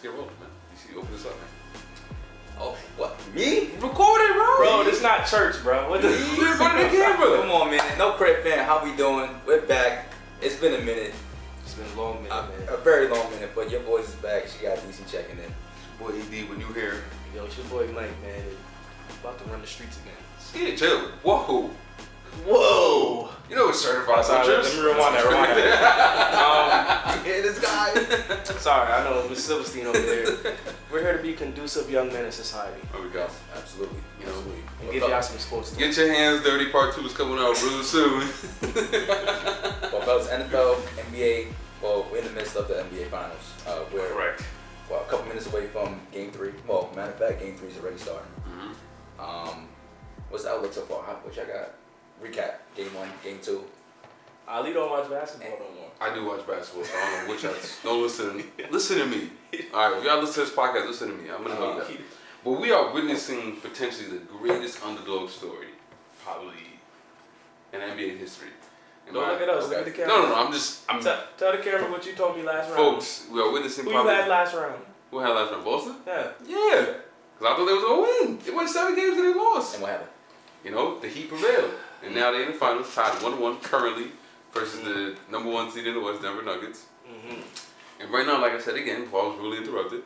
get rolling, man. DC, open this up, man. Oh, what? Me? Record it, bro. Bro, this not church, bro. What the? You're in front of the camera. Come on, man. No Cred fan. How we doing? We're back. It's been a minute. It's been a long minute, man. A very long minute, but your voice is back. She got DC checking in. Boy, AD with new hair. Yo, it's your boy Mike, man. About to run the streets again. Yeah, chill. Whoa. Whoa. You know it's certified Sorry, let punchers. me rewind that. Yeah, this guy. Sorry, I know Miss Silverstein over there. We're here to be conducive young men in society. There we go. Absolutely. You know, Absolutely. And give y'all some sports. Get your hands dirty. Part 2 is coming out real soon. Well, fellas, NFL, NBA. Well, we're in the midst of the NBA Finals. We're Correct. a couple minutes away from Game 3. Well, matter of fact, Game 3 is already starting. Mm-hmm. What's the outlook so far? What y'all got? Recap. Game 1, Game 2. Ali don't watch basketball no more. I do watch basketball, so I don't know which y'all don't listen. Listen to me. All right, if y'all listen to this podcast, listen to me. I'm gonna help you out. But we are witnessing potentially the greatest underdog story, probably in NBA history. Don't look at us. Okay. Look at the camera. No. I'm Tell the camera what you told me last round. folks. We are witnessing. Who probably, you had last round? Who had last round? Boston. Yeah. Yeah, because I thought they was gonna win. They won 7 games and they lost. And what happened? You know, the Heat prevailed, and now they're in the finals, tied 1-1 currently versus the number 1 seed in the West, Denver Nuggets. Mm-hmm. And right now, like I said again, before I was really interrupted,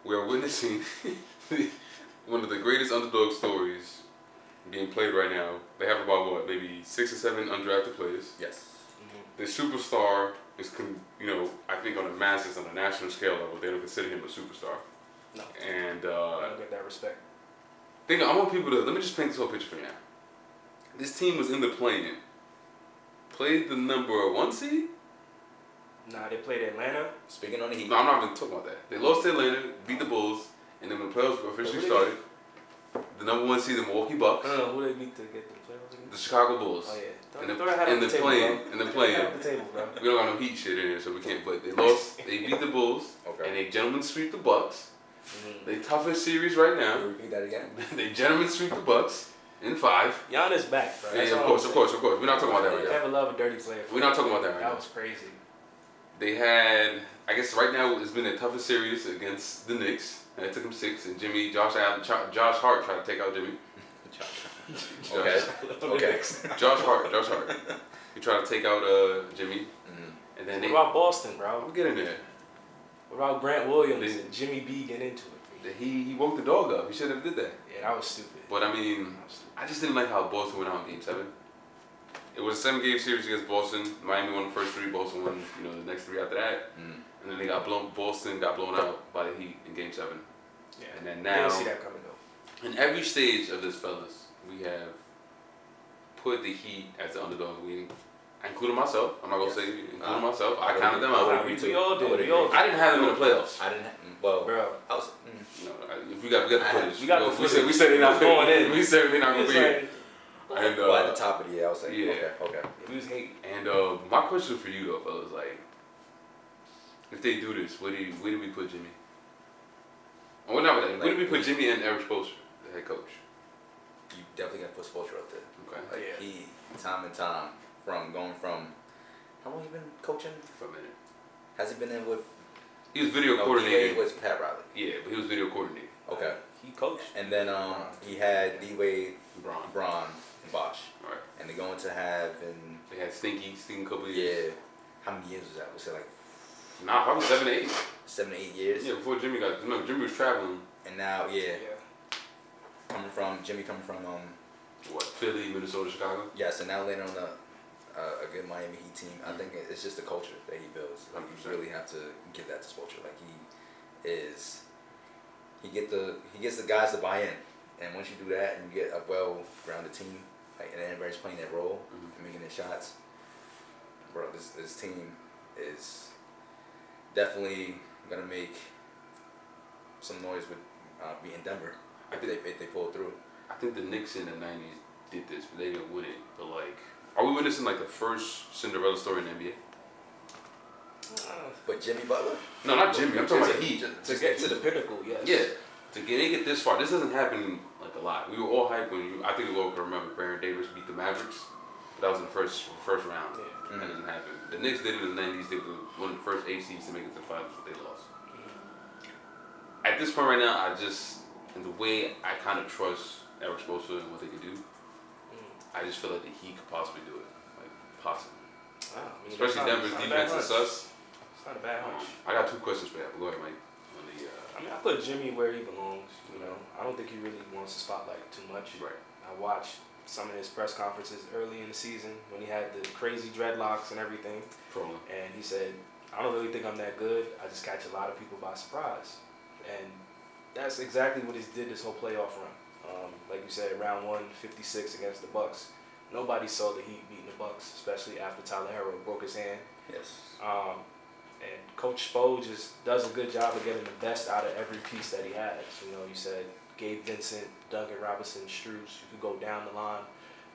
we are witnessing one of the greatest underdog stories being played right now. They have about what, maybe 6 or 7 undrafted players. Yes. The superstar is, I think on a massive, on a national scale level, they don't consider him a superstar. No. And I don't get that respect. I want people to, let me just paint this whole picture for you now. This team was in the play-in. Played the number 1 seed? Nah, they played Atlanta. Speaking on the Heat. No, I'm not even talking about that. They lost to Atlanta, beat the Bulls, and then when the playoffs officially started, the number 1 seed, the Milwaukee Bucks. I don't know who they beat to get the playoffs again. The Chicago Bulls. Oh yeah. And Throw that hat on the table, playing, bro. and the Throw playing. that hat on the table, bro. We don't got no Heat shit in here, so we can't. But they lost. They beat the Bulls, Okay. and they gentlemen sweep the Bucks. Mm-hmm. They toughest series right Can now. you repeat that again? They gentlemen sweep the Bucks in 5. Giannis back, bro. Yeah, That's of all course, I'm of course. We're not talking about that right saying. now. Kevin Love, a dirty player. We're not talking about that right now. That was crazy. They had, I guess right now it's been their toughest series against the Knicks. And it took them 6, and Josh Hart tried to take out Jimmy. Okay. Okay. Josh Hart. He tried to take out Jimmy, and then What about Boston, bro? We'll get in there. What about Grant Williams and Jimmy B getting into it? He woke the dog up. He should have did that. Yeah, that was stupid. But I mean, I just didn't like how Boston went out in Game 7. It was a 7-game series against Boston. Miami won the first 3. Boston won, the next 3 after that. And then Boston got blown out by the Heat in Game 7. Yeah. And then I now, didn't see that coming though. in every stage of this, fellas, we have put the Heat as the underdog. Including myself. I'm not gonna say including myself. I counted them out. We all did. I didn't have them in the playoffs. I didn't. Well, Bro. I was. No, we got the footage. We got the footage. We said they're not going in. We said they're not gonna be in. And Well, at the top of the year, I was like, yeah. okay. We was hating. And my question for you though, fellas, like, if they do this, where do we put Jimmy? Oh, not with that. Where do we put Jimmy and Eric Spoelstra, the head coach? You definitely got to put Spoelstra up there. Okay. Like Yeah. he, time and time, going from how long you been coaching? For a minute. Has he been in with? He was video No, coordinator. D was Pat Riley. Yeah, but he was video coordinator. Okay. He coached. And then he had D Wade, LeBron. Braun, and Bosh. Right. And they're going to have in They had Stinky a couple of years. yeah. How many years was that? Was it like Nah, probably 7 to 8. 7 to 8 years? Yeah, before Jimmy got. Remember, Jimmy was traveling. And now, yeah, Yeah. Jimmy coming from What? Philly, Minnesota, Chicago. yes, and now later on a good Miami Heat team. I think it's just the culture that he builds. Like, you 100%. really have to give that to Spoelstra. Like he gets the guys to buy in, and once you do that and you get a well-rounded team, like and everybody's playing their role and making their shots, bro, this team is definitely gonna make some noise with beating Denver if they pull through. I think the Knicks in the 90s did this, but they didn't win it. But like, are we witnessing like the first Cinderella story in the NBA? But Jimmy Butler? No, not Jimmy. I'm talking about Heat. To get to the pinnacle, yes. Yeah, to make it this far. This doesn't happen like a lot. We were all hyped when I think we all can remember Baron Davis beat the Mavericks. But that was in the first round. Yeah. That doesn't happen. The Knicks did it in the 90s. They were one of the first 8 seeds to make it to the finals, but they lost. at this point right now, in the way I kind of trust Eric Spoelstra and what they can do, I just feel like that he could possibly do it. Like, possibly. Wow, I mean, Especially Denver's defense is sus. It's not a bad hunch. I got 2 questions for you. Go ahead, Mike. I mean, I put Jimmy where he belongs. You know, I don't think he really wants the spotlight too much. Right. I watched some of his press conferences early in the season when he had the crazy dreadlocks and everything. Trolling. And he said, I don't really think I'm that good. I just catch a lot of people by surprise. And that's exactly what he did this whole playoff run. Like you said, round 1, 56 against the Bucks. Nobody saw the Heat beating the Bucks, especially after Tyler Herro broke his hand. Yes. And Coach Spo just does a good job of getting the best out of every piece that he has. You know, you said Gabe Vincent, Duncan Robinson, Strus. You could go down the line.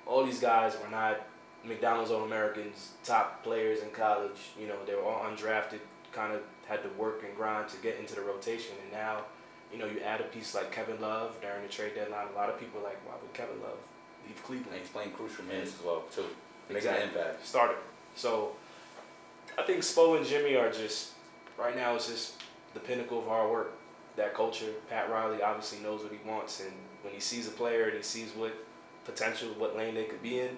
All these guys were not McDonald's All-Americans, top players in college. You know, they were all undrafted, kind of had to work and grind to get into the rotation. And now, you know, you add a piece like Kevin Love during the trade deadline. A lot of people are like, why would Kevin Love leave Cleveland? And he's playing crucial minutes as well, too. Making Exactly. an impact. Starter. So I think Spo and Jimmy are just, right now, it's just the pinnacle of hard work. That culture. Pat Riley obviously knows what he wants, and when he sees a player and he sees what potential, what lane they could be in,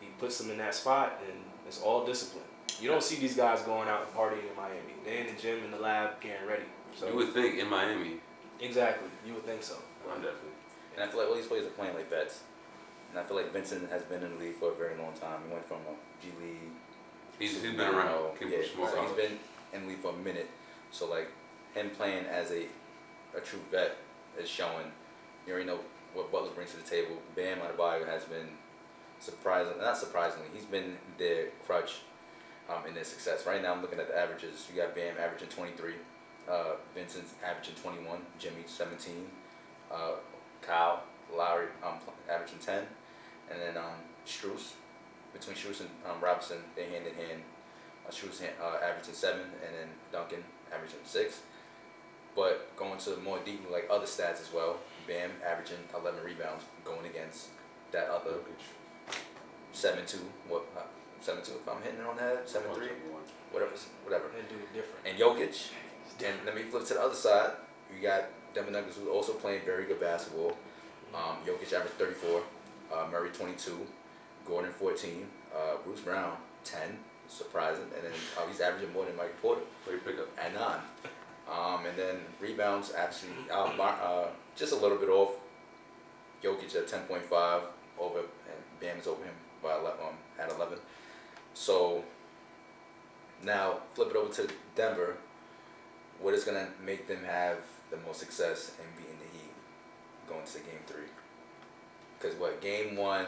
he puts them in that spot, and it's all discipline. You don't see these guys going out and partying in Miami. They're in the gym, in the lab, getting ready. So You would think in Miami. exactly, you would think so. Definitely. And I feel like all these players are playing like vets. And I feel like Vincent has been in the league for a very long time. He went from G League. He's been around. Came from small So he's college. been in the league for a minute. So like him playing as a true vet is showing. You already know what Butler brings to the table. Bam Adebayo has been not surprisingly, he's been their crutch in their success. Right now I'm looking at the averages. You got Bam averaging 23, Vincent's averaging 21, Jimmy 17, Kyle Lowry averaging 10, and then Strus. Between Strus and Robinson, they hand in hand. Strus averaging 7, and then Duncan averaging 6. But going to more deeply, like other stats as well, Bam averaging 11 rebounds, going against that other 7-2. 7-2 if I'm hitting it on that, 7-3, whatever. And do it different. And Jokic, and let me flip to the other side. You got Denver Nuggets, who's also playing very good basketball. Jokic averaged 34, Murray 22, Gordon 14, Bruce Brown 10, surprising, and then he's averaging more than Michael Porter. Great pickup. At 9. And then rebounds actually just a little bit off. Jokic at 10.5 over, and Bam is over him by 11, at 11. So now flip it over to Denver. What is gonna make them have the most success in beating the Heat going to game 3? Because game 1,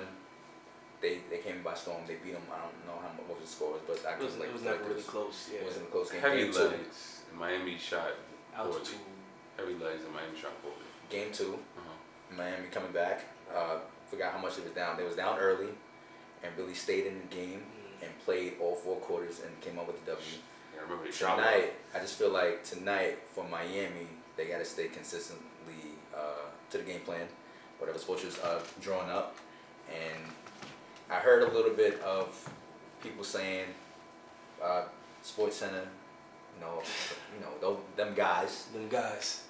they came by storm. They beat them. I don't know what the score was, but It was never really close. Yeah. It wasn't a close game. Heavy Game 2. legs. Miami shot Altitude. Heavy legs and Miami shot poorly. Game 2. Miami coming back. Forgot how much it was down. They was down early and really stayed in the game and played all 4 quarters and came up with the W. Yeah, I remember they shot Tonight, I just feel like tonight for Miami, they got to stay consistently to the game plan, whatever Spoelstra was drawing up. And I heard a little bit of people saying Sports Center, them guys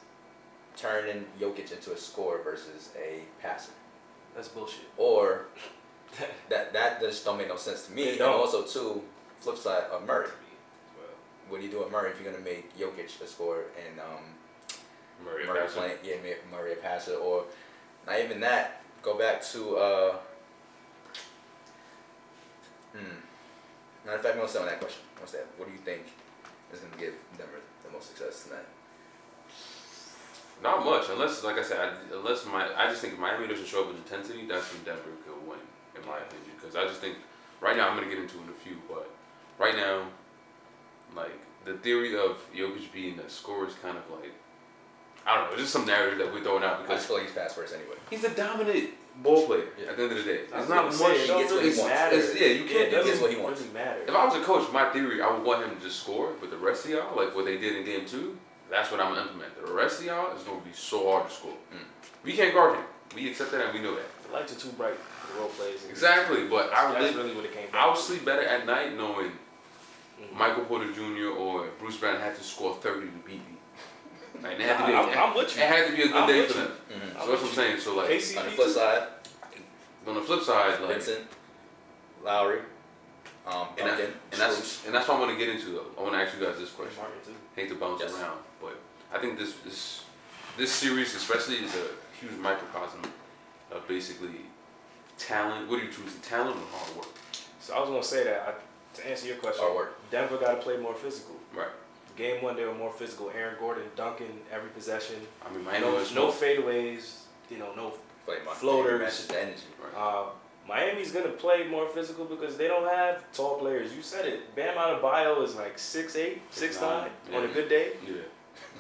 turning Jokic into a scorer versus a passer. That's bullshit. Or that just don't make no sense to me. And also too, flip side of Murray. What do you do with Murray if you're gonna make Jokic a scorer and Murray playing Murray a passer, or not even that? Go back to matter of fact, I'm gonna stay on that question. What do you think is gonna give Denver the most success tonight? Not much, unless, like I said, I just think if Miami doesn't show up with intensity, that's when Denver could win, in my opinion. Because I just think, right now, I'm going to get into it in a few, but right now, like, the theory of Jokic being a scorer is kind of like, I don't know, it's just some narrative that we're throwing out I because just feel like he's fast first anyway. he's a dominant ball player at the end of the day. It's not much. He gets what he wants. You can't He gets what he wants. Doesn't matter. If I was a coach, my theory, I would want him to just score, but the rest of y'all, like what they did in game 2, that's what I'm going to implement. The rest of y'all is going to be so hard to score. We can't guard him. We accept that and we know that. The lights are too bright for the role players. Exactly, but that's really what it came down I would to. sleep better at night knowing Michael Porter Jr. or Bruce Brown had to score 30 to beat me. Like, it had to be. I'm with you. It had to be a good I'm day with for you. them. Mm-hmm. So that's what I'm saying. So like, KCP On the flip side, like Vincent, Lowry, Duncan, and that's what I want to get into though. I want to ask you guys this question. Martin too. Hate to bounce Yes. around, but I think this series especially is a huge microcosm of basically talent. What do you choose, talent or hard work? So I was gonna say that to answer your question. Hard work. Denver got to play more physical. Right. Game 1 they were more physical. Aaron Gordon dunking every possession. I mean, Miami No fadeaways. No floaters. Matches the energy. Right. Miami's gonna play more physical because they don't have tall players. You said it. Bam Adebayo is like 6'8", 6'9" Yeah. on a good day. Yeah.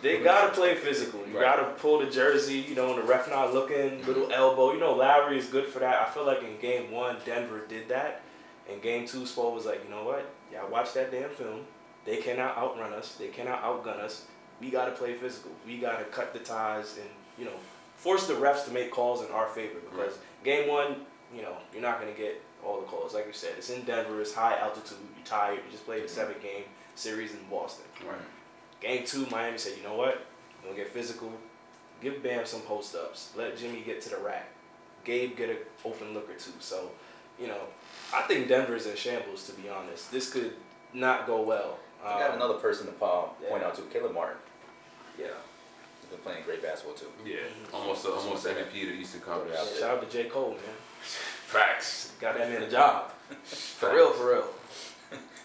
They gotta play physical. You Right. gotta pull the jersey. When the ref not looking, little elbow. Lowry is good for that. I feel like in Game 1, Denver did that. In Game 2, Spo was like, you know what? Y'all watch that damn film. They cannot outrun us. They cannot outgun us. We gotta play physical. We gotta cut the ties and force the refs to make calls in our favor because Game 1. You're not going to get all the calls. Like you said, it's in Denver, it's high altitude, you're tired, you just played a 7-game series in Boston. Right. Game 2, Miami said, you know what? We're going to get physical. Give Bam some post-ups. Let Jimmy get to the rack. Gabe get an open look or two. So, I think Denver's in shambles, to be honest. This could not go well. I got another person to point out too, Caleb Martin. Yeah. He's been playing great basketball too. Yeah. Almost MVP of the Eastern Conference. Yeah. Shout out to J. Cole, man. Facts. Got that man a job. For Facts. real.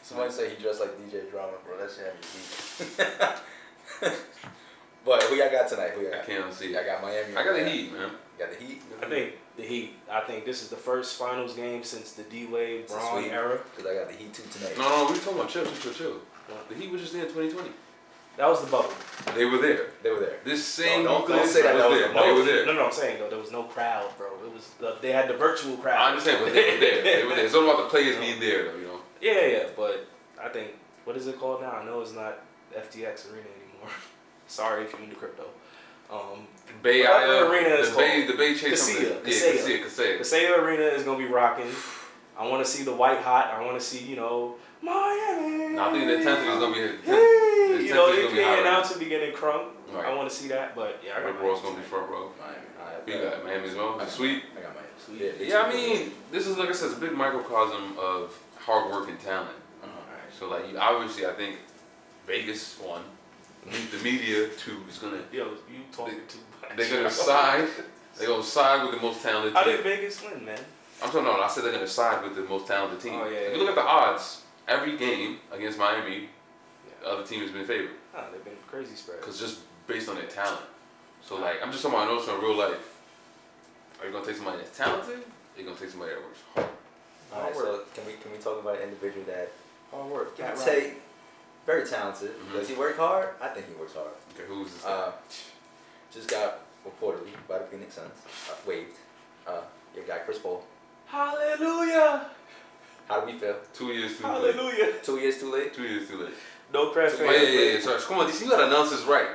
Somebody say he dressed like DJ Drama, bro. That shit had me beat. But who y'all got tonight? I can't see. I got Miami. I got the Heat, man. You got the Heat? I think the Heat. I think this is the first finals game since the D-Wade Braun era. Because I got the Heat too tonight. No, we talking about chill. The Heat was just there in 2020. That was the bubble. They were there. They were there. This same don't nucleus say that was was there. the They were there. No, I'm saying though there was no crowd, bro. It was they had the virtual crowd. I understand, but they were there. They were there. It's all about the players being there, though. Yeah, but I think what is it called now? I know it's not FTX Arena anymore. Sorry if you're into crypto. Bay Arena is the called Bay Chase something. Kaseya. Kaseya Arena is gonna be rocking. I want to see the white hot. I want to see Miami. No, I think the intensity is gonna be. They playing out to beginning crunk. Right. I want to see that, but yeah, I got Rick Ross gonna be front row. Miami. You got Miami as well. Sweet. I got Miami. Sweet. Yeah, I mean, this is like I said, it's a big microcosm of hard work and talent. So like, obviously, I think Vegas won. The media too is gonna. Yo, you talking too much. They're gonna side. They're gonna side with the most talented How team. did Vegas win, man? I'm talking. No, I said they're gonna side with the most talented team. Oh, yeah, If yeah. you look at the odds, every game against Miami, the other team has been favored. They've been crazy spread. Cause just based on their talent. So like, I'm just talking about notes in real life. Are you gonna take somebody that's talented? Or you gonna take somebody that works hard? Alright, so can we talk about an individual that Hard work. I say very talented. Does he work hard? I think he works hard. Okay, who's this guy? Just got reportedly by the Phoenix Suns waived. Your guy Chris Paul. Hallelujah. How do we feel? 2 years too late. Hallelujah. 2 years too late? 2 years too late. No Cred fans. Yeah. Sorry, come on, DC, you gotta announce this right.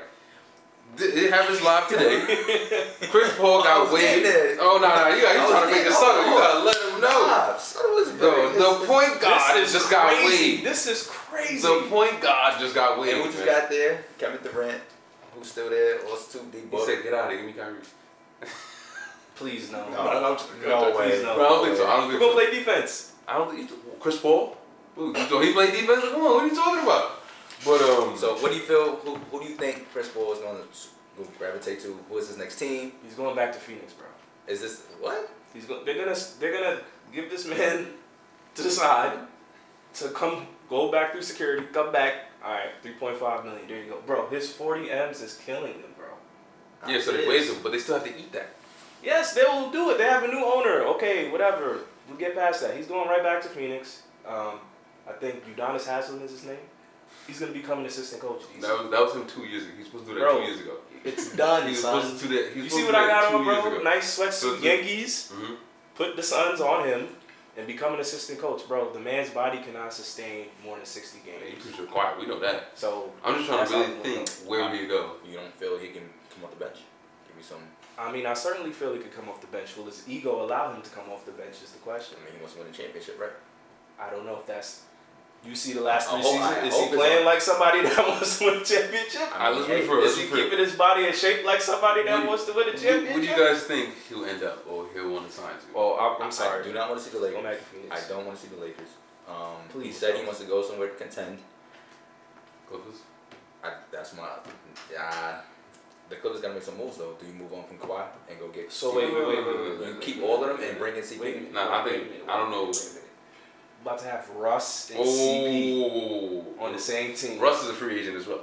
It happens live today. Chris Paul got waived. Oh no, you trying to make this subtle. You gotta let him know. The point guard just got waived. This is crazy. The point guard just got waived. And who just got there? Kevin Durant, who's still there, also 2 D. He said, "Get out of here, give me Kyrie." Please no. No way. Please no. Bro, I don't think so. We're gonna play defense. I don't think Chris Paul. He played defense. Come on, what are you talking about? But So what do you feel? Who do you think Chris Paul is going to gravitate to? Who is his next team? He's going back to Phoenix, bro. Is this what? They're gonna give this man to the side to go back through security, come back. All right, 3.5 million. There you go, bro. His 40 M's is killing them, bro. yeah, so they waived him, but they still have to eat that. Yes, they will do it. They have a new owner. Okay, whatever. We'll get past that. He's going right back to Phoenix. I think Udonis Haslem is his name. He's going to become an assistant coach. That was him 2 years ago. He was supposed to do that Bro, 2 years ago. It's done, He was son. supposed to do that. You see what I got on, bro? Nice sweatsuit, So- Yankees. Mm-hmm. Put the Suns on him and become an assistant coach. Bro, the man's body cannot sustain more than 60 Yeah, games. he's required. We know that. So I'm just trying to that's really how think where we go. You don't feel he can come off the bench? Give me some. I mean, I certainly feel he could come off the bench. Will his ego allow him to come off the bench is the question. I mean, he wants to win a championship, right? I don't know if that's You see the last 3 I hope- seasons, I is hope he it's playing on. like somebody that wants to win a championship? Is he keeping his body in shape like somebody that wants to win a championship? What do you guys think he'll end up or he'll want to sign to? Oh, I'm sorry. I do not want to see the Lakers. Go back to Phoenix. I don't want to see the Lakers. He Please said he don't. wants to go somewhere to contend. Clippers? That's my. The Clippers gotta make some moves though. Do you move on from Kawhi and go get? So CP? wait. You keep all of them and bring in CP. Wait. Nah, I think I don't know. About to have Russ and CP Oh, on the same team. Russ is a free agent as well.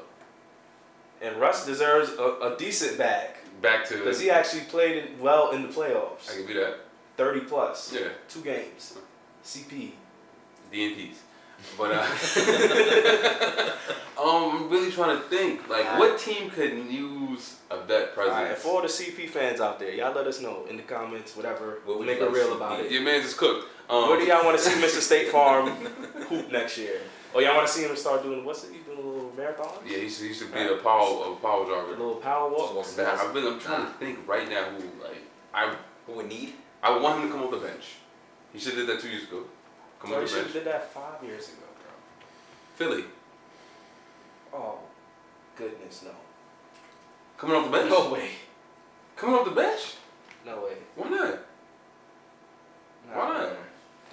And Russ deserves a decent bag Back to because he actually played it well in the playoffs. I can do that. 30 plus. Yeah, 2 games. CP. DNPs. But I'm really trying to think. Like, what team could use a vet presence? Alright, for all the CP fans out there, y'all let us know in the comments, whatever. What would Make you it like real CP? about it. Your man's is cooked. Where do y'all want to see Mr. State Farm hoop next year? Or y'all want to see him start doing, what's it, he doing a little marathon? Yeah, he should be a power A jogger. little power walk? I'm trying to think right now Who would need? I want him to come off the bench. He should have did that 2 years ago. Come So he off the should have bench. did that 5 years ago, bro. Philly. Oh, goodness, no. Coming off the bench? No way. Coming off the bench? No way. Why not? Nah, Why not? man.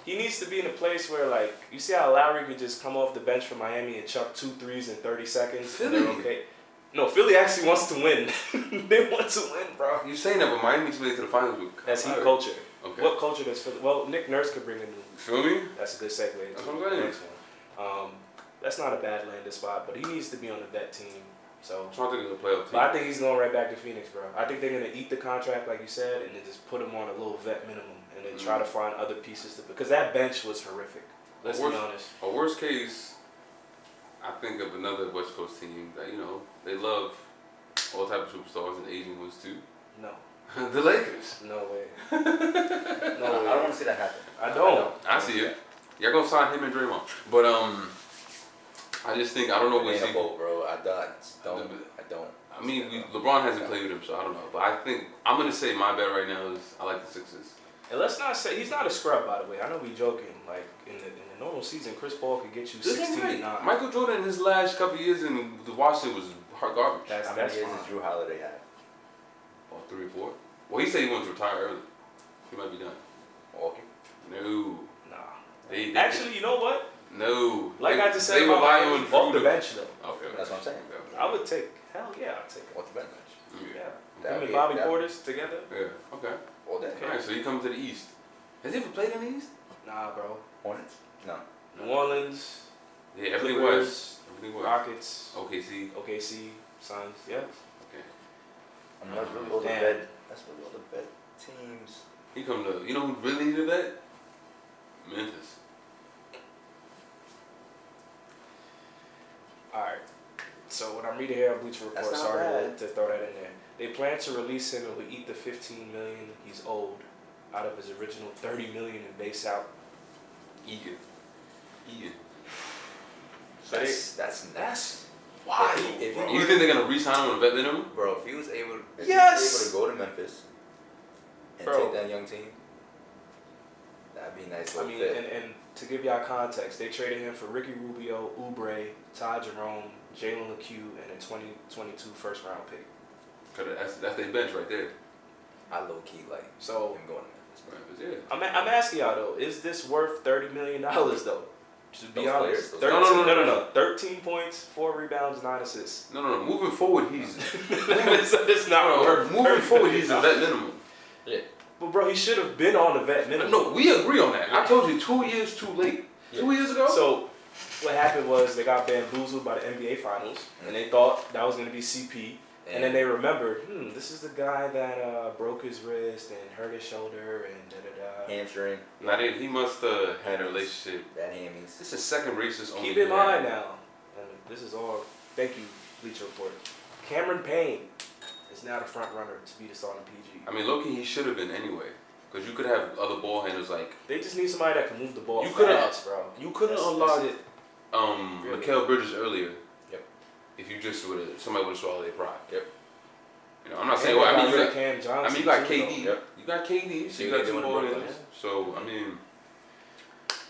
He needs to be in a place where, like, you see how Lowry could just come off the bench for Miami and chuck 2 threes in 30 seconds? And they're Philly. okay. No, Philly actually wants to win. They want to win, bro. You're saying that, but Miami made it to the finals with That's Heat Kyrie. culture. Okay. What culture does Philly? Well, Nick Nurse could bring in. Feel me? That's a good segue. That's to what I'm the saying. next one. That's not a bad landing spot, but he needs to be on the vet team. So, I'm trying to think of the playoff team. but I think he's going right back to Phoenix, bro. I think they're gonna eat the contract, like you said, and then just put him on a little vet minimum, and then try to find other pieces to because that bench was horrific. Let's be honest. A worst case, I think of another West Coast team that, they love all types of superstars and Asian ones too. No, The Lakers. no way. I don't want to see that happen. I don't. I see it. Y'all gonna sign him and Draymond. But I just think I don't know what Ain't a he. boat, bro. I don't. I mean, LeBron hasn't played with him, so I don't know. But I think I'm gonna say my bet right now is I like the Sixers. And let's not say he's not a scrub, by the way. I know we joking. Like in the normal season, Chris Paul could get you This ain't 16 right. and 9. Michael Jordan in his last couple of years in the Washington was hard garbage. That's How many years fine. does Drew Holiday have? Or 3 or 4. Well, he said he wanted to retire early. He might be done. Milwaukee. No. Nah. They Actually, you know what? No. Like they, I just said they about rely Miami, on off the Drew to- bench though. Okay. That's what I'm saying. I would take. Hell yeah, I'd take it. What's the bench? Yeah. That Him would and be- Bobby that- Portis together. Yeah. Okay. All day. All right. So you come to the East. Has he ever played in the East? Nah, bro. Hornets? No. New Orleans, Yeah. Everything Clippers, was. Everything was. Rockets, OKC. OKC, Suns. Yeah. Okay. I mean, that's really all the Damn. vet. That's really all the vet teams. He come to. You know who really needed that? Memphis. All right. So what I'm reading here on Bleacher Report, That's not sorry bad. to throw that in there. They plan to release him and will eat the $15 million he's owed out of his original $30 million in base out. Egan. So That's why. If bro. he- You think they're gonna re-sign him on a vet minimum? Bro, if he was able, Yes! to go to Memphis and Bro. take that young team, that'd be a nice I little mean, fit. and to give y'all context, they traded him for Ricky Rubio, Oubre, Ty Jerome, Jalen LeCue, and a 2022 first round pick. Cause that's their bench right there. I low key like So him going to Memphis. Bro. Memphis, yeah. I'm asking y'all though, is this worth $30 million though? To be Those honest, players, those 13, players. no. 13 points, 4 rebounds, 9 assists. No. Moving forward, he's. It's not No, worth moving $30 forward, million. he's a vet minimum. But bro, he should have been on the vet minimum. No, we agree on that. I told you 2 years too late. Yeah. 2 years ago. So what happened was they got bamboozled by the NBA Finals, and they thought that was going to be CP. And then they remembered, this is the guy that broke his wrist and hurt his shoulder and da-da-da. hamstring, Now he must have had a relationship. bad hammies. This is second racist only. Keep in mind now, and this is all, thank you, Bleacher Report. Cameron Payne is now the front runner to be the starting PG. I mean, low-key, he should have been anyway. Because you could have other ball handlers like. They just need somebody that can move the ball You could've- fast, bro. You couldn't That's unlock it. Really? Mikal Bridges earlier. Yep. If you just somebody would have swallowed their pride. Yep. You know, I'm not And saying. they Well, I got mean, rid you of got. Cam Johnson I mean, you got too, KD. though. You got KD. So See you what got they two do in ball Brooklyn, handlers. So I mean,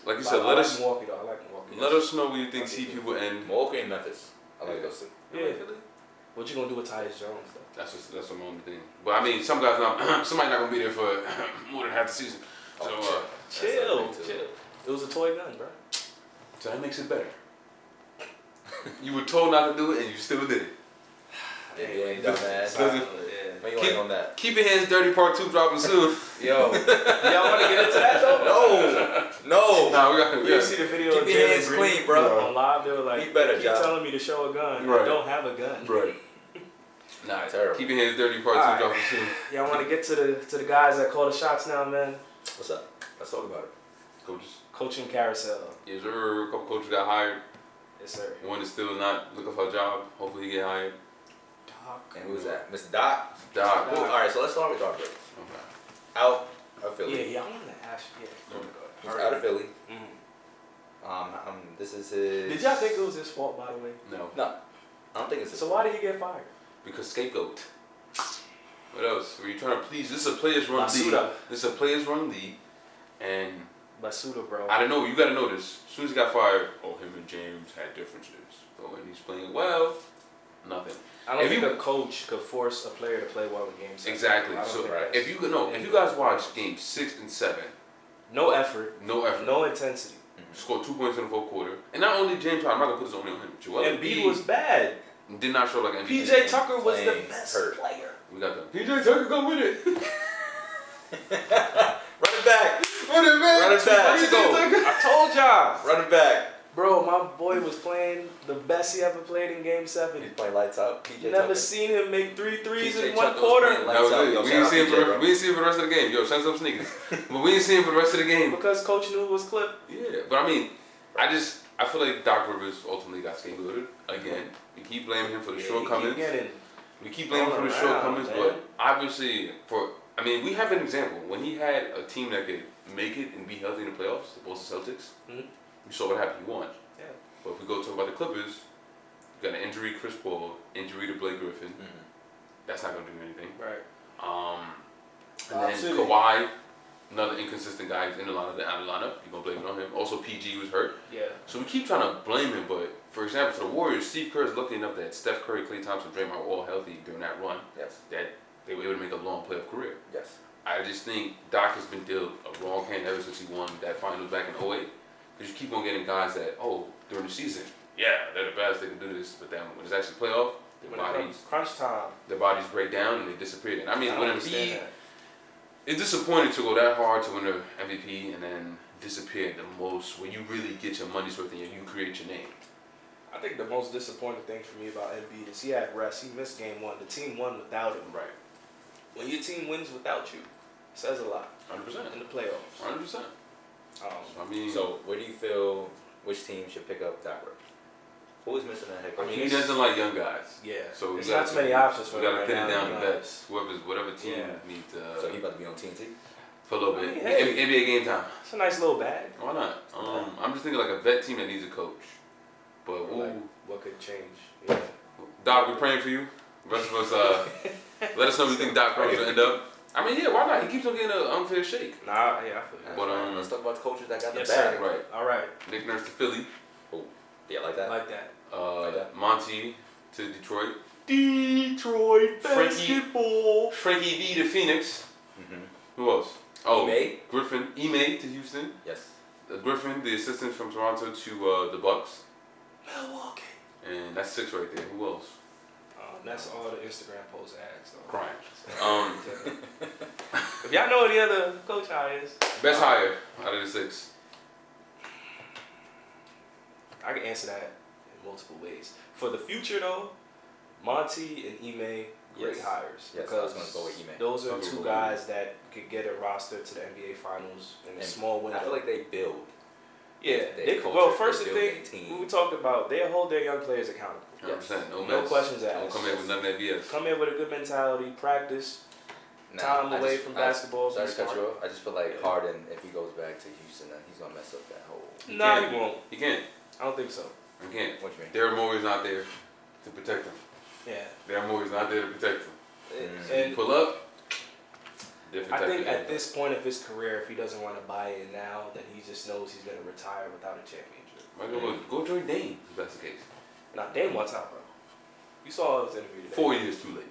like you said, I like Milwaukee though. I like Milwaukee. Let us know where you think CP will end. Milwaukee and Memphis. I like those two. Yeah. What you gonna do with Tyus Jones though? That's my only thing. But I mean, somebody not gonna be there for more than half the season. So chill. It was a toy gun, bro. So that makes it better. You were told not to do it, and you still did it. Yeah, you ain't dumbass. Why you ain't on that? Keep your hands dirty. Part 2 dropping soon. Yo, Y'all want to get into that though? no. Nah, we You see the video Keep of your hands clean, bro. On live, they were like, Be better, keep Josh. telling me to show a gun. Right. I don't have a gun. Right. Nah, terrible. Keep your hands dirty. Part 2 Alright. dropping soon. Y'all want to get to the guys that call the shots now, man? What's up? Let's talk about it. Coaches. Coaching carousel. Yes, sir. A couple coaches got hired. Yes, sir. One is still not looking for a job. Hopefully he get hired. Doc. And who's that? Mr. Doc? Doc. All right, so let's start with Doc first. Okay. Out of Philly. Yeah, I wanted to ask. Yeah. He's out of Philly. Mm. This is his... Did y'all think it was his fault, by the way? No. No. I don't think it's his So why did he get fired? Because scapegoat. What else? Were you trying to please? This is a players run league. Basuda. This is a players run league, and Basuda, bro. I don't know. You got to know this. As soon as he got fired, him and James had differences. But when he's playing well, nothing. I don't If think you- a coach could force a player to play well in games. Exactly. I don't So think that's- if you guys watch games 6 and 7, no effort, no effort, no intensity. scored 2 points in the fourth quarter, and not only James Harden, I'm not gonna put this only on him. Joel Embiid was bad. did not show like an MVP. PJ Tucker was the Playing best hurt. player. We got that. PJ Tucker go with it. Run it back. Run it back. Run it back. PJ Tucker. I told y'all. Run it back. Bro, my boy was playing the best he ever played in Game 7. He's playing lights out. PJ Never Tucker. seen him make 3 threes PJ in one Tucker was quarter. playing That was Lights out. it. Yo, We shout didn't out see him PJ, for bro. we didn't see him for the rest of the game. Yo, send some sneakers. But we didn't see him for the rest of the game. Because Coach knew it was clipped. Yeah, but I mean, I feel like Doc Rivers ultimately got scapegoated again. We keep blaming him for the shortcomings. We keep blaming him for the shortcomings, but obviously, we have an example. When he had a team that could make it and be healthy in the playoffs, the Boston Celtics, Mhm. you saw what happened. He won. Yeah. But if we go talk about the Clippers, you got an injury, Chris Paul, injury to Blake Griffin. Mhm. That's not gonna do anything. Right. And then Absolutely. Kawhi, another inconsistent guy, he's in the lineup, out of the lineup. You're gonna blame it on him. Also, PG was hurt. Yeah. So we keep trying to blame him, but for example, for the Warriors, Steve Kerr is lucky enough that Steph Curry, Klay Thompson, Draymond were all healthy during that run, Yes. that they were able to make a long playoff career. Yes. I just think Doc has been dealt a wrong hand ever since he won that finals back in 08. Because you keep on getting guys that, during the season, they're the best, they can do this, but then when it's actually playoff, When it comes crunch time. their bodies break down and they disappear. And I mean, I when understand Embiid, that. it's disappointing to go that hard to win the MVP and then disappear the most when you really get your money's worth and you create your name. I think the most disappointing thing for me about Embiid is he had rest. He missed game 1. The team won without him. Right. When your team wins without you, it says a lot 100%. in the playoffs. 100%. I mean, So where do you feel which team should pick up Doc Rivers? Who is missing that head coach? he doesn't like young guys. Yeah. So There's we not gotta- too many options for We him gotta right pin now, it down to to be vets. Whatever team Yeah. needs So he about to be on TNT? for a little I bit. mean, hey. NBA game time. It's a nice little bag. Why not? I'm just thinking like a vet team that needs a coach. But Like, what could change? Yeah. Doc, we're praying for you. The rest of us, let us know what you think Doc Rivers will end up. I mean, why not? He keeps on getting an unfair shake. Nah, yeah, I feel you. But, let's talk about the coaches that got Yes, the bag. sir. Right. All right. Nick Nurse to Philly. Yeah, like I that. like that. Like that. Monty to Detroit. Detroit basketball. Frankie V to Phoenix. Mm-hmm. Who else? Oh, Ime? Griffin. Ime to Houston. Yes. Griffin, the assistant from Toronto to the Bucks. Milwaukee. And that's 6 right there. Who else? That's all the Instagram post ads. Though. Crying. If y'all know any other coach hires, Best hire out of the 6. I can answer that in multiple ways. For the future, though, Monty and Ime, great Yes. hires. Yes, I was gonna go with Ime. Those are Some 2 people guys that could get a roster to the NBA Finals in a And small window. I feel like they build. yeah, they culture, well, first they the build thing their team. we talked about, they hold their young players accountable. 100%. No No mess. questions Don't asked. come in with none of that BS. Come in with a good mentality, practice, time away from basketball. Sorry be to cut smart. you off. I just feel like Harden, if he goes back to Houston, then he's gonna mess up that whole. Nah, can't. he won't. He can't. I don't think so. He can't. What you mean? Daryl Morey's not there to protect him. Yeah. Daryl Morey's not there to protect him. Mm. You And pull up, Different I type think of at this point of his career, if he doesn't want to buy in now, then he just knows he's going to retire without a championship. Go join Dame, if that's the case. Nah, Dame wants out, bro. You saw his interview today. 4 years too late.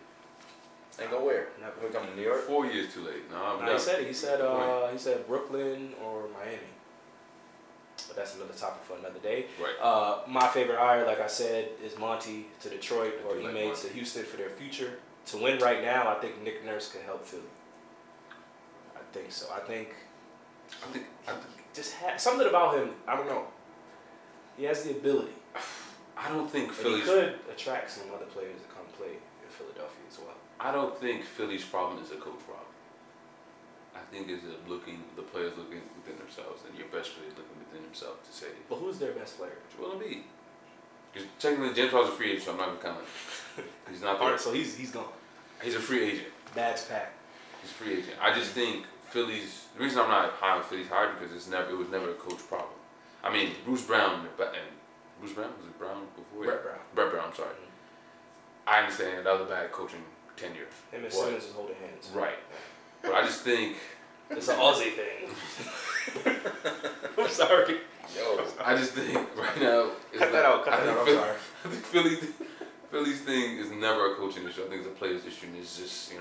And go where? Never. We're coming to New York? 4 years too late. No, Nah, he said Brooklyn or Miami. But that's another topic for another day. Right. My favorite hire, like I said, is Monty to Detroit or I do like Ime Monty. to Houston for their future. To win right now, I think Nick Nurse can help Philly. I think so. I think just something about him. I don't know. He has the ability. I don't think And Philly's. he could attract some other players to come play in Philadelphia as well. I don't think Philly's problem is a coach problem. I think it's the players looking within themselves, and your best players looking within themselves to say, But who's their best player? Joel Embiid. Because technically James Harden's a free agent, so I'm not even counting. He's not there. Alright, so he's gone. He's a free agent. Bags packed. He's a free agent. I just think Philly's. The reason I'm not high on Philly's hire because it was never a coach problem. I mean, Bruce Brown and Bruce Brown was it Brown before? Brett Brown. Brett Brown. I'm sorry. I understand that was a bad coaching tenure. Him and Simmons is holding hands. Right. But I just think It's an Aussie thing. I'm sorry. Yo. I just think right now. Cut that out. I'm sorry. I think Philly's thing is never a coaching issue. I think it's a player's issue. And it's just, you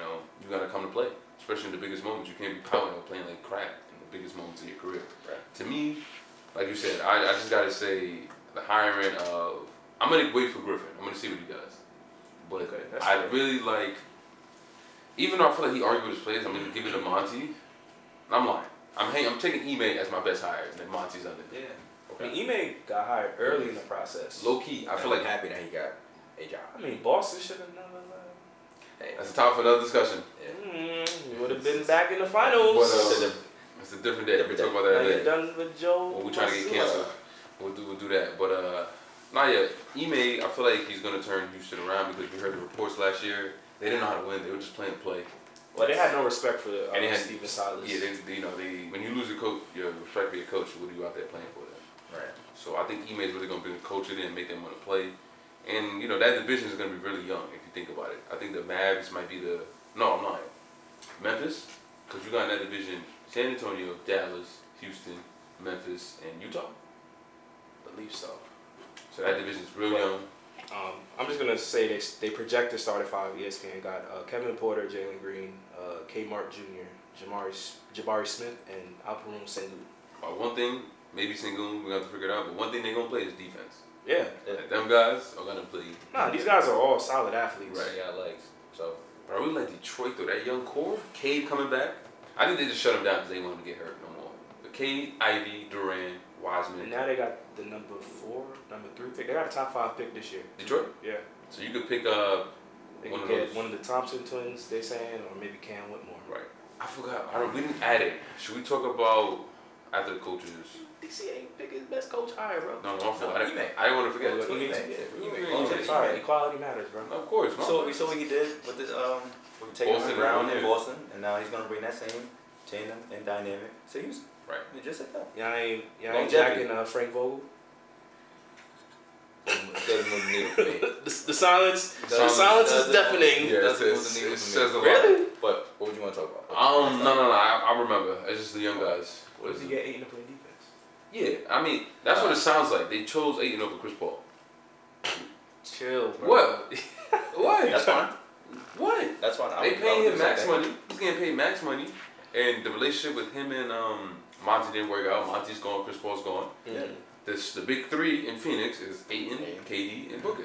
gotta come to play, especially in the biggest moments. You can't be pouting or playing like crap in the biggest moments of your career. Right. To me, like you said, I just gotta say the hiring of. I'm gonna wait for Griffin. I'm gonna see what he does. But Okay, that's I fair. really like. Even though I feel like he argued with his players, I'm gonna give it to Monty. I'm lying. I'm taking Ime as my best hire, and then Monty's under. Yeah. Okay. I mean, Ime got hired early in the process. Low key, I feel I'm like happy that he got a job. I mean, Boston should have never. Hey, that's a topic for another discussion. You would have been back in the finals. But it's a different day. We talk about that Now later. you're done with Joe. When we're trying to get canceled, we'll do that. But not yet. Ime, I feel like he's gonna turn Houston around because we heard the reports last year. They didn't know how to win. They were just playing play. Well, they had no respect for And they had Steven Silas. Yeah, they when you lose a coach, your respect for your coach. What are you out there playing for then? right. So I think Ime is really gonna bring the culture in and make them want to play. And that division is gonna be really young if you think about it. I think the Mavs might be I'm lying. Memphis, because you got in that division: San Antonio, Dallas, Houston, Memphis, and Utah. I believe so. So that division is real young. I'm just gonna say they projected starting five. ESPN got Kevin Porter, Jalen Green, Kmart Jr., Jabari Smith, and Alperum Sengun. One thing, maybe Sengun, we have to figure it out. But one thing they're gonna play is defense. Yeah. Like, them guys are gonna play. Nah, these guys are all solid athletes. Right. He got legs. So But I really like Detroit though. That young core, Cade coming back. I think they just shut him down because they wanted to get hurt no more. But Cade, Ivy, Duran, Wiseman. And now they got the number 3 pick. They got a top 5 pick this year. Detroit. Yeah. So you could pick up They one can of get those. one of the Thompson twins, they saying, or maybe Cam Whitmore. Right. I forgot. We didn't add it. Should we talk about after the coaches? DC ain't pick his best coach hire, bro. No, I didn't Ime. want to forget. Oh, Ime. Okay, sorry. Equality matters, bro. Of course. No. So we saw what he did with this with taking Boston Brown and in Boston, and now he's gonna bring that same tandem and dynamic to Houston. Right. You just said that. Y'all ain't Longevity. jacking Frank Vogel. It doesn't move the needle for me. The silence. The Silence silence is doesn't- deafening. Yeah, Doesn't it move the needle for says a me. lot. Really? But what would you want to talk about? No. I remember. It's just the young guys. What if you get Ayton to play defense? Yeah, I mean that's what it sounds like. They chose Ayton over Chris Paul. Chill, bro. What? What? That's fine. What? That's fine. They paying him max money. He's getting paid max money, and the relationship with him and Monty didn't work out. Monty's gone. Chris Paul's gone. Yeah. The big three in Phoenix is Ayton, KD, and Booker.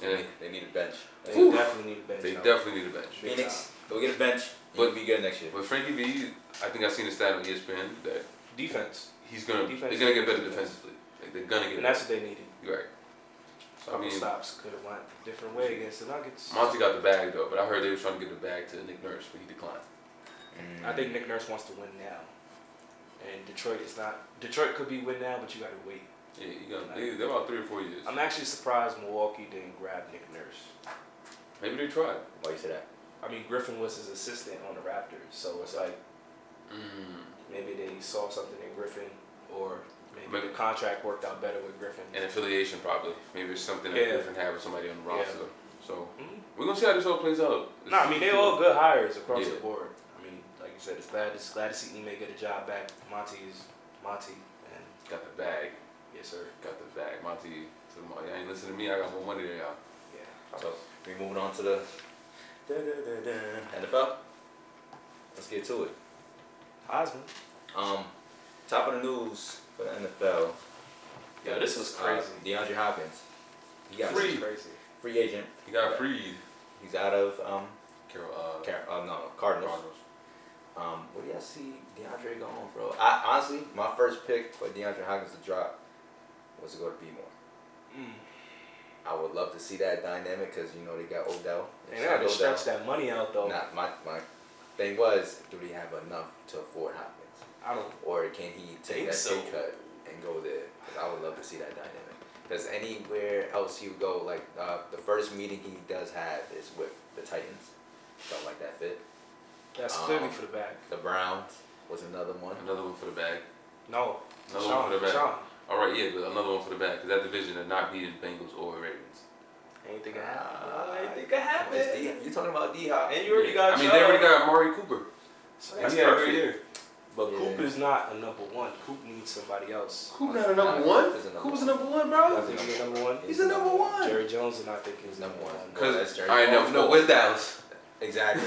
And They need a bench. They Whew. definitely need a bench. they out. definitely need a bench. Phoenix, go get a bench. But- But be good next year. But Frankie V, I think I seen a stat on ESPN that Defense. he's gonna Defense. they're gonna get better defensively. Like they're gonna get And that's what they needed. better. Right. So I Couple mean, stops could have went a different way against the Nuggets. Monty got the bag though, but I heard they were trying to get the bag to Nick Nurse, but he declined. I think Nick Nurse wants to win now. And Detroit is not. Detroit could be win now, but you got to wait. Yeah, they're about 3 or 4 years. I'm actually surprised Milwaukee didn't grab Nick Nurse. Maybe they tried. Why you say that? I mean, Griffin was his assistant on the Raptors, so it's like maybe they saw something in Griffin, or maybe the contract worked out better with Griffin. An affiliation probably. Maybe it's something that Yeah. Griffin had with somebody on the Yeah. roster. So we're gonna see how this all plays out. I mean they're all good hires across the board. I mean, like you said, it's glad to see Ime get a job back. Monty and got the bag. Yes, sir. Got the bag. Monty to the money. I ain't listening to me. I got more money than y'all. Yeah. So we moving on to the NFL. Let's get to it. Heisman. Top of the news for the NFL. Yeah, this was crazy. DeAndre Hopkins. He got Free. free agent. He got freed. He's out of Cardinals. Where do y'all see DeAndre going, bro? I honestly, my first pick for DeAndre Hopkins to drop was to go to B-more. I would love to see that dynamic because you know they got Odell. They got to stretch that money out though. Nah, my thing was, do they have enough to afford Hopkins? I don't. Or can he take that pay cut and go there? Because I would love to see that dynamic. Because anywhere else you go, like the first meeting he does have is with the Titans. Don't like that fit. That's clearly for the bag. The Browns was another one. Another one for the bag. No. Another one for the bag. All right, yeah, but another one for the bag because that division are not beating Bengals or Ravens. Anything can happen. Anything can happen. You talking about D Hop? And you already got. I mean, they already got Amari Cooper. So that's he had a perfect. great year. But Coop is not a number one. Coop needs somebody else. Coop not a number one? Coop's a number one, bro. I think he's a number one. He's a number one. Jerry Jones is not thinking he's number one. Because, all right, no, where's Dallas? Exactly.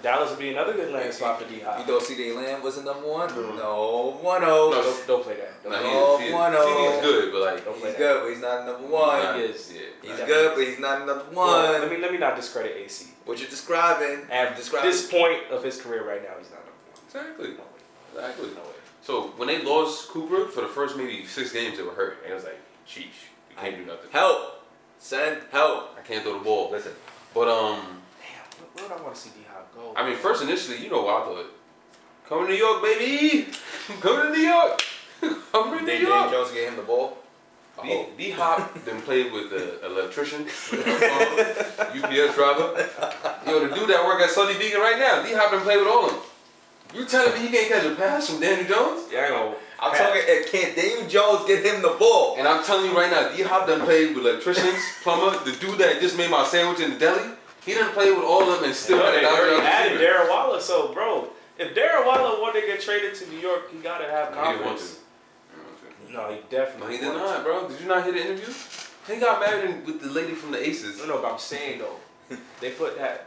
Dallas would be another good landing spot for D Hop. You know CeeDee Lamb was a number one? No, 1-0. No, don't play that. No, 1-0. CeeDee's good, but like he's good, but he's not number one. He is. He's good, but he's not number one. Well, let me not discredit AC. What you're describing? At this point of his career right now, he's not number one. Exactly. No way. Exactly. No way. So when they lost Cooper for the first maybe 6 games, they were hurt. And it was like, sheesh, you can't do nothing. Help! Send help! I can't throw the ball. Listen. But damn, where would I want to see D Hop go? I mean, first initially, you know what I thought. Come to New York, baby. Come to New York. Come to New York. Dave Jones get him the ball. D Hop then played with the electrician, UPS driver. Yo, the dude that work at Sunny Vegan right now, D Hop then played with all of them. You telling me he can't catch a pass from Daniel Jones? Yeah, I know. I'm talking, can Dave Jones get him the ball? And I'm telling you right now, D Hop done played with electricians, plumber, the dude that just made my sandwich in the deli. He done played with all of them and still had They already added receiver. Darren Waller, so bro, if Darren Waller wanted to get traded to New York, he gotta have confidence. No, he definitely. No, he did not, bro. Did you not hear the interview? He got married with the lady from the Aces. No, but I'm saying though, they put that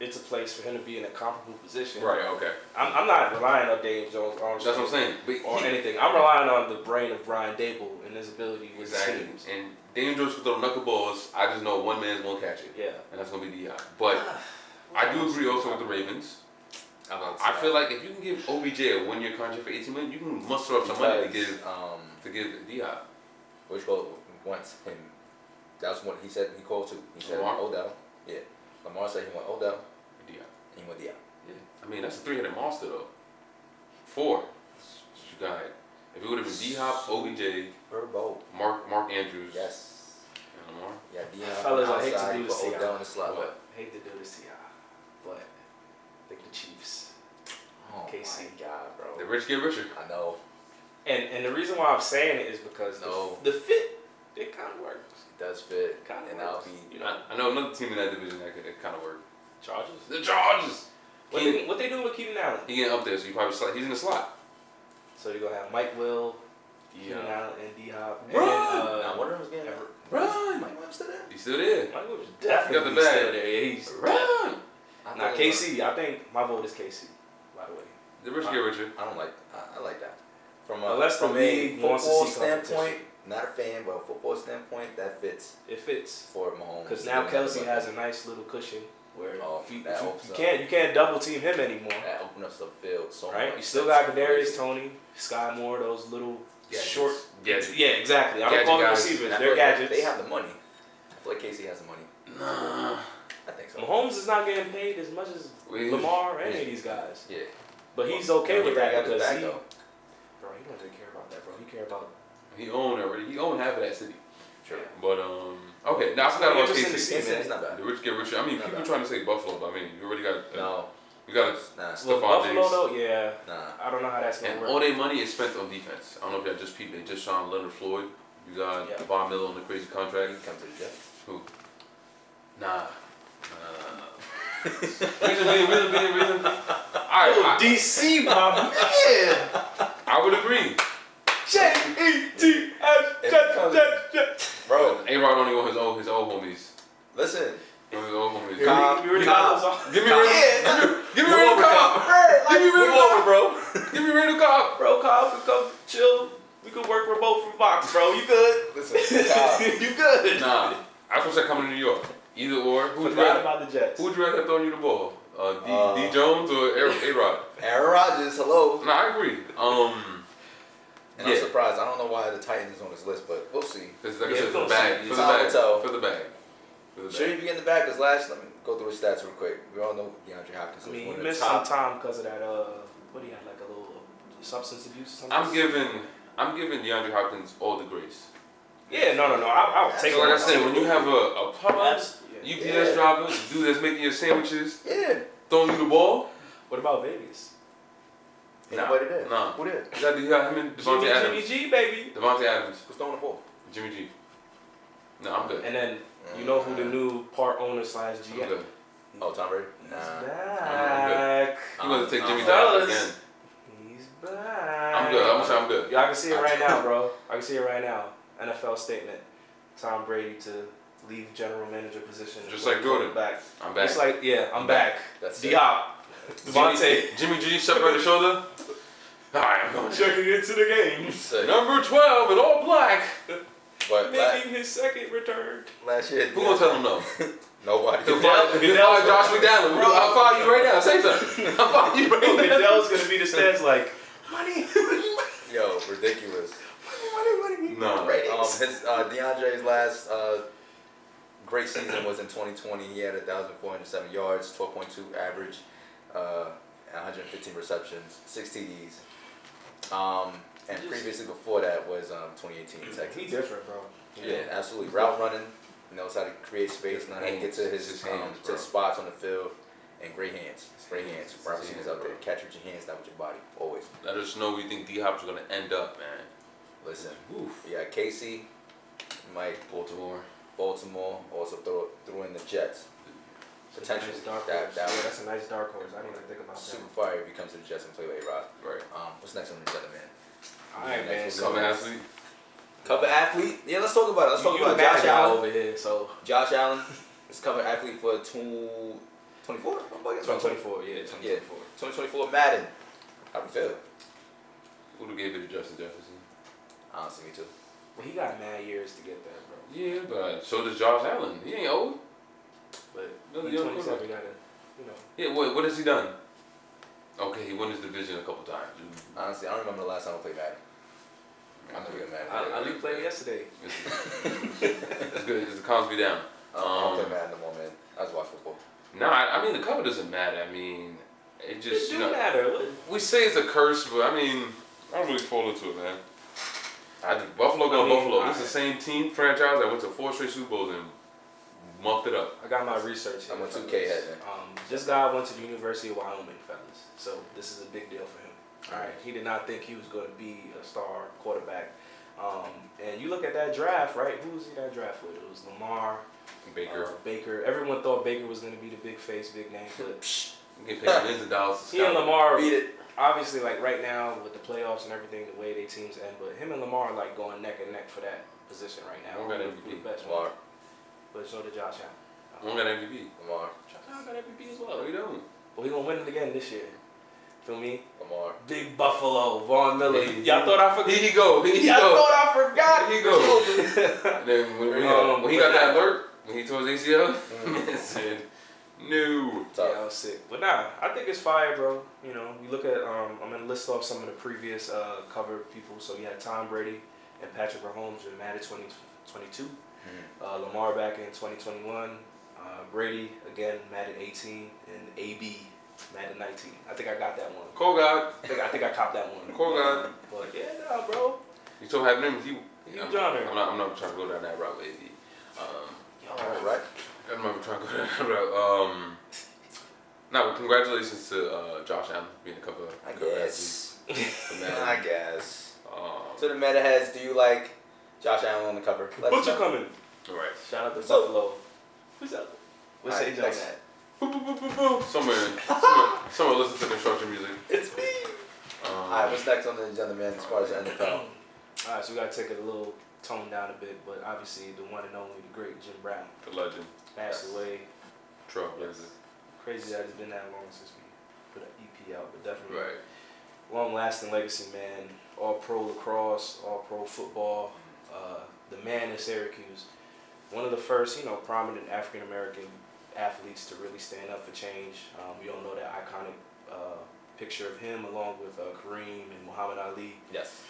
into place for him to be in a comparable position. Right. Okay. I'm not relying on Dave Jones' arm That's what I'm saying. But or anything. I'm relying on the brain of Brian Dable and his ability with teams. And Daniel Jones can throw knuckleballs. I just know one man's gonna catch it. Yeah. And that's gonna be D.I. But I do agree also with the Ravens. I feel like if you can give OBJ a 1-year contract for $18 million, you can muster up some money to give D.I. Which goal wants him? That's what he said. He called to. He said Lamar? Odell. Yeah. Lamar said he went Odell. D.I. And he went D.I. Yeah. I mean, that's a 3-headed monster though. 4. You got it. If it would have been D-Hop, OBJ, Burbo. Mark Andrews. Yes. And Lamar. Yeah, D.I. Fellas, I hate to outside, do this to Odell y'all. in the slot. What? Hate to do this to y'all, but I think the Chiefs. Oh KC. my God, bro. The rich get richer. I know. And the reason why I'm saying it is because the fit, it kind of works. It does fit. Kinda and I'll works. be. You know, I know another team in that division that kind of work. Chargers. The Chargers. What they doing with Keenan Allen? He getting up there, so he's in the slot. So you're gonna have Mike Will, Keenan Allen, and D Hop. Run! Now one of them was getting Run! Mike Webb still there? He's still there. Mike Will was Got definitely the bag. still there. Yeah, he's Run! Now KC, I think my vote is KC. By the way, The rich get richer. I don't like. I like that. From Unless the from league a wants to football see standpoint, competition. not a fan, but a football standpoint, that fits it fits for Mahomes. because now Kelsey has a nice little cushion where you can't double team him anymore. That opens up the field so Right, much. you still got Kadarius Toney, Sky Moore, those little short. Gadgets. Yeah, exactly. I don't Gadget call them guys. receivers. They're gadgets. They have the money. I feel like Casey has the money. Nah. I think so. Mahomes is not getting paid as much as Lamar or any of these guys. Yeah. But he's okay with that because bro, he don't really care about that, bro. He care about. He owned already. He owned half of that city. Sure. But okay, now I forgot about Interesting to KC. see, man. It's not bad. The rich get richer. I mean, people trying to say Buffalo, but I mean, you already got. No. You got Nah. Well, Stephon Buffalo Diggs. though, yeah. Nah. I don't know how that's gonna And work. all their money is spent on defense. I don't know if y'all just peeped. They just signed Leonard Floyd. You got Von Miller on the crazy He contract. can come to the Jets. Who? Nah, Nah. Reason. Alright, DC, my man. I would agree. Bro, A-Rod only want his old homies. listen. His old homies. Calm. Give me Randall Give me Cobb. Give me Randall Cobb, bro. Give me Randall Cobb. Bro, Kyle can come chill. We could work remote from Fox, bro. You good? Listen, Kyle. You good? Nah, I was gonna say coming to New York. Either or. Forgot about the Jets. Who would you rather have thrown you the ball? D Jones or A-Rod? Aaron Rodgers, hello. Nah, I agree. And I'm surprised. I don't know why the Titans is on this list, but we'll see. Because like I Yeah, said, for the we'll bag. see. For the bag. Tell. For the bag. Should he be in the back? Because let me go through his stats real quick. We all know DeAndre Hopkins. I mean, one he of the missed top. some time because of that, what he had, like a little substance abuse or something? I'm giving DeAndre Hopkins all the grace. Yeah, no. I'll take So it. like I said, when you have a plumber, Yeah. UPS driver, the dude that's making your sandwiches, Yeah. throwing you the ball. What about Vegas? Anybody there? Nah. Who there? You got him and Devontae Adams. Jimmy G, baby. Devontae Adams. Who's throwing the ball? Jimmy G. No, I'm good. And then, you know who the new part owner / I'm GM? good. Oh, Tom Brady? He's Nah. back. He wants to take Jimmy fellas. G again. He's back. I'm good. I'm gonna say I'm good. Yeah, I can see it right now, bro. I can see it right now. NFL statement. Tom Brady to leave general manager position. Just like Jordan. Back. I'm back. It's like, yeah, I'm back. That's D it. Hop. Devontae. Jimmy G, separate the shoulder. Alright, I'm going. Checking into the game. Sick. Number 12 in all black. But Making his second return. last year, Who gonna tell him no? nobody. He'll fire Josh McDaniel. I'll fire you right now. Say something. I'll fire you right now. Goodell's gonna be the stats like, money. Yo, ridiculous. Money. No. His DeAndre's last great season was in 2020. He had 1,407 yards, 12.2 average, 115 receptions, 6 TDs. And previously before that was 2018 Texans. He different, bro. Yeah, absolutely. Route running, knows how to create space, knows how to get to his spots on the field, and great hands. Great hands. Robinson is out there. Catch with your hands, not with your body, always. Let us know where you think D Hop's gonna end up, man. Listen, Oof. we got Casey, Mike, Baltimore. also threw in the Jets. Potentially. Nice dark That horse. was Yeah, that's a nice dark horse. I didn't even think about super that. fire if he comes to the Jets and play with A-Rod. Right. What's next on the agenda, man? Alright, man. Next So, Cover athlete. Cover athlete? Yeah, let's talk about it. Let's talk you about the Josh mad guy Allen. over here, so. Josh Allen is cover athlete for 2024? 2024, yeah, 2024. 2024 Madden. How do you feel? Who gave it to Justin Jefferson? Honestly, me too. Well, he got mad years to get there, bro. Yeah, but so does Josh Allen. He ain't old. But No, he young 27, quarterback. gotta, you know. Yeah, what has he done? Okay, he won his division a couple times. Honestly, I don't remember the last time I played Madden. I'm never good at Madden. Ali played yesterday. It's good. It calms me down. I don't play Madden no more, man. I just watch football. Nah, I mean the cover doesn't matter. I mean, it just It do matter. What? we say it's a curse, but I mean, I don't really fall into it, man. Buffalo got Buffalo. This is the same team franchise that went to 4 straight Super Bowls and muffed it up. I got my research here. I'm a 2K fellas. head, man. This guy went to the University of Wyoming, fellas. So this is a big deal for him. All right, he did not think he was going to be a star quarterback. And you look at that draft, right? Who was he that draft with? It was Lamar, Baker. Everyone thought Baker was going to be the big face, big name, but You get paid millions of dollars to he and scout. Lamar, Beat it. obviously, like right now with the playoffs and everything, the way they teams end, but him and Lamar are like going neck and neck for that position right now. Who got Who MVP? the best Lamar. one? But so did Josh Allen. Who got MVP? Lamar. Josh Allen got MVP as No, well. you don't. Well, he gonna win it again this year. Feel me? Lamar. Big Buffalo, Von Miller. Yeah. Y'all thought I forgot? Here he go. Here he Y'all go. thought I forgot? Here he go. And then when he got that alert, when he tore his ACL, it said, no. Tough. Yeah, I was sick. But nah, I think it's fire, bro. You know, you look at, I'm going to list off some of the previous cover people. So you had Tom Brady and Patrick Mahomes in Madden 2022. Lamar back in 2021. Brady, again, Madden 18. And AB, Madden 19. I think I got that one. Cole God. I think I copped that one. Cole God. But yeah, nah, bro. You so having him. You Johnner. I'm not trying to go down that route with AD. All right. I'm not trying to go down that route. No, but congratulations to Josh Allen being the cover. I cover guess. athlete for Madden. I guess. Um, So the meta heads, do you like Josh Allen on the cover? Let us Butcher know. coming. all right. Shout out to So- Buffalo. Who's up? What's age on next. that? Somewhere listen to construction music. It's me. Alright, what's next on the agenda, man, as far as the NFL? Alright, so we gotta take it a little tone down a bit, but obviously the one and only, the great Jim Brown. The legend. Passed away. Trailblazer. Crazy that it's been that long since we put an EP out, but definitely Right. long-lasting legacy, man. All-pro lacrosse, all-pro football. The man in Syracuse. One of the first, prominent African-American athletes to really stand up for change. We all know that iconic picture of him along with Kareem and Muhammad Ali. Yes.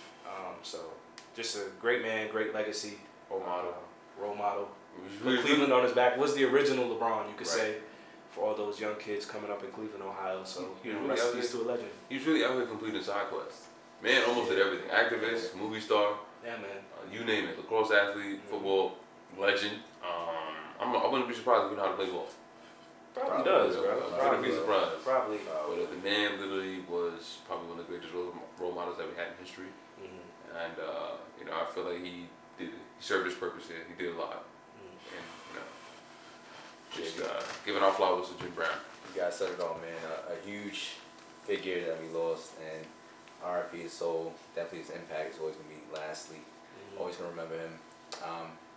So just a great man, great legacy. Role model. Put Really, Cleveland on his back. Was the original LeBron, you could say, for all those young kids coming up in Cleveland, Ohio. So, rest in peace to a legend. He was really out here completing side quests. Man almost did everything. Activist, movie star, Yeah, man. you name it. Lacrosse athlete, football legend. I wouldn't be surprised if he knew how to play ball. Probably does, bro. I wouldn't be surprised. Probably. But the man literally was probably one of the greatest role models that we had in history. Mm-hmm. And, I feel like he served his purpose here. He did a lot. And, just giving our flowers to Jim Brown. You guys said it all, man. A huge figure that we lost, and RIP his soul. Definitely his impact is always going to be lastly. Always going to remember him,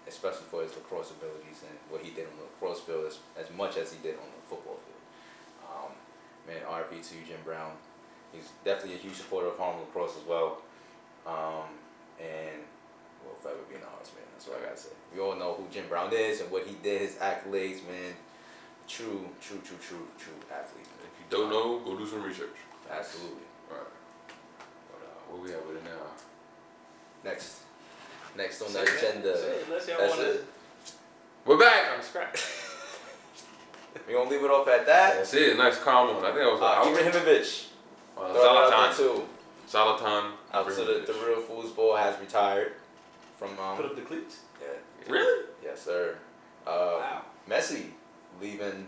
especially for his lacrosse abilities and what he did on the lacrosse field as much as he did on the football field. Man, RIP to you, Jim Brown. He's definitely a huge supporter of Harlem lacrosse as well. And will forever be in our hearts, man. That's what I got to say. We all know who Jim Brown is and what he did, his accolades, man. True athlete. If you don't know, go do some research. Absolutely. Right. But where we at with it now? Next on the agenda. Unless y'all That's want it. We're back. to scratch. We gonna leave it off at that. That's it. Nice calm one. I think that was Ibrahimovic. Zlatan. Zlatan. Out to the real foosball has retired from. Put up the cleats. Yeah. Really? Yes, sir. Wow. Messi leaving.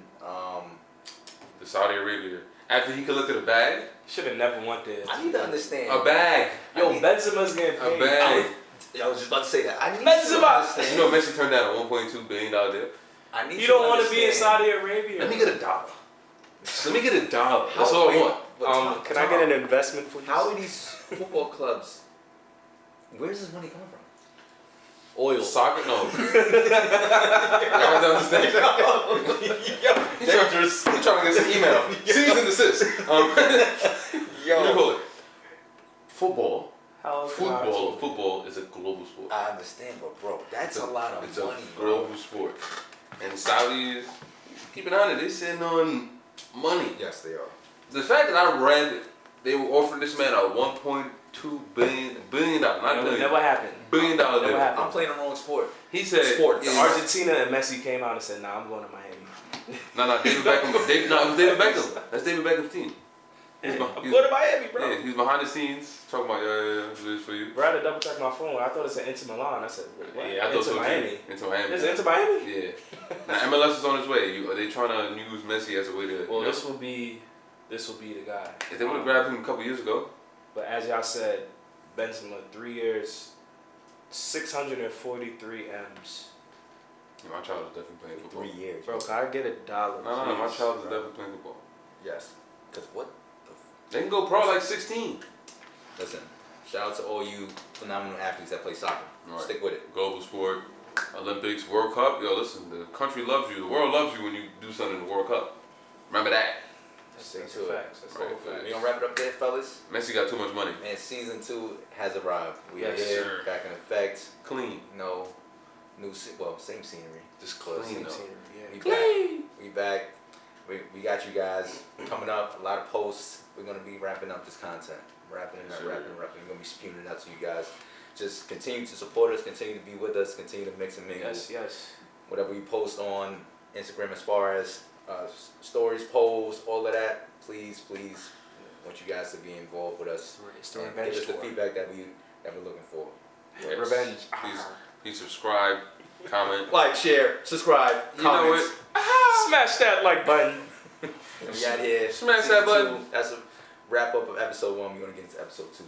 The Saudi Arabia. After he collected a bag. Should have never went there. I need to understand. A bag. Yo, Benzema's getting A paid. bag. I was just about to say that. I need Benzema! to understand. You know Messi turned down a $1.2 billion deal. I need You don't want to understand. be in Saudi Arabia. Let me get $1. Let me get $1. That's all I want. Can I get an investment, please? How are these football clubs? Where's this money coming from? Oil. Soccer? No. Y'all don't understand. Dangerous. He's trying to get some email. Cease and desist. What do you call it? Football. Football is a global sport. I understand, but bro, that's a lot of It's money. a global sport. And Saudis, keep it honest, they sitting on money. Yes, they are. The fact that I read they were offering this man a $1.2 billion, not It million. never happened. $1 billion Never deal. happened. I'm playing the wrong sport. He said, Sports. Argentina and Messi came out and said, "Nah, I'm going to Miami." No, David Beckham. It was David Beckham. That's David Beckham's team. I'm going to Miami, bro. Yeah, he's behind the scenes talking about this for you. Bro, I had to double check my phone. I thought it said Inter Milan. I said, wait, what? Yeah, I thought Inter so Miami. too. Into Miami. Is it Inter Miami? Yeah. Now MLS is on its way. Are they trying to use Messi as a way to? Well, this will be the guy. If they would have grabbed him a couple years ago. But as y'all said, Benzema, 3 years, 643 M's. Yeah, my child is definitely playing football. 3 years. Bro, can I get $1? No, my please? child is definitely playing football. Yes. Because what the They can go pro like 16. Listen, shout out to all you phenomenal athletes that play soccer. Right. Stick with it. Global sport, Olympics, World Cup. Yo, listen, the country loves you. The world loves you when you do something in the World Cup. Remember that. That's to it. facts. That's Right, all facts. We gonna wrap it up there, fellas. Messi got too much money. Man, season 2 has arrived. We are Yes, here, sir. back in effect. Clean. No new, same scenery. Just Close. clean Same though. scenery, yeah. We back. We got you guys coming up. A lot of posts. We're gonna be wrapping up this content. Wrapping it up. Sure. We're gonna be spewing it out to you guys. Just continue to support us. Continue to be with us. Continue to mix and mingle. Yes. Whatever we post on Instagram as far as stories, polls, all of that. Please, want you guys to be involved with us. It's the And revenge give us the tour. feedback that we're looking for. Yes. Revenge. Please subscribe, comment. Like, share, subscribe, You know comments. what? Smash that like button. And we out here. Smash Season that button. 2. That's a wrap up of episode 1. We're gonna get into episode 2.